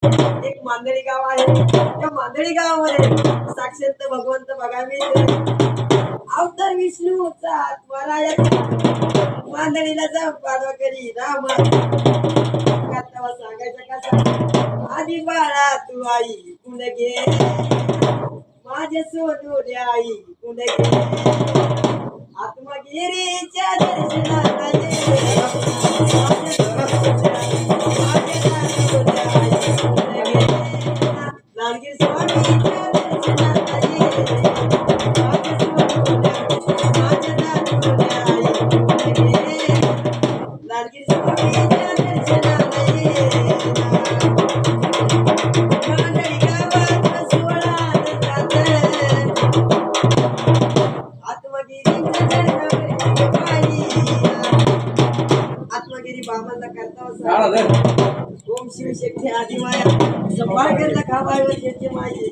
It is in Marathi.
एक मांदळी गाव आहे. त्या मांदळी गावामध्ये साक्षात भगवंत बघावे अवतार विष्णूचा त्वराया मांदळीला जा पाडवा करी राम कथावा सांगायचा कसा आधी बाळा तू आई कुंड घे माझे सोनू आई कुंड घे आत्मगिरीच्या दर्शनाला लालगिरी स्वामीच्या दर्शनाला लालगिरी स्वामीच्या आत्मगिरी बाबांना करता ओम शिव शक्ती आदिमाया संभाळ करला खावायवर त्याचे माये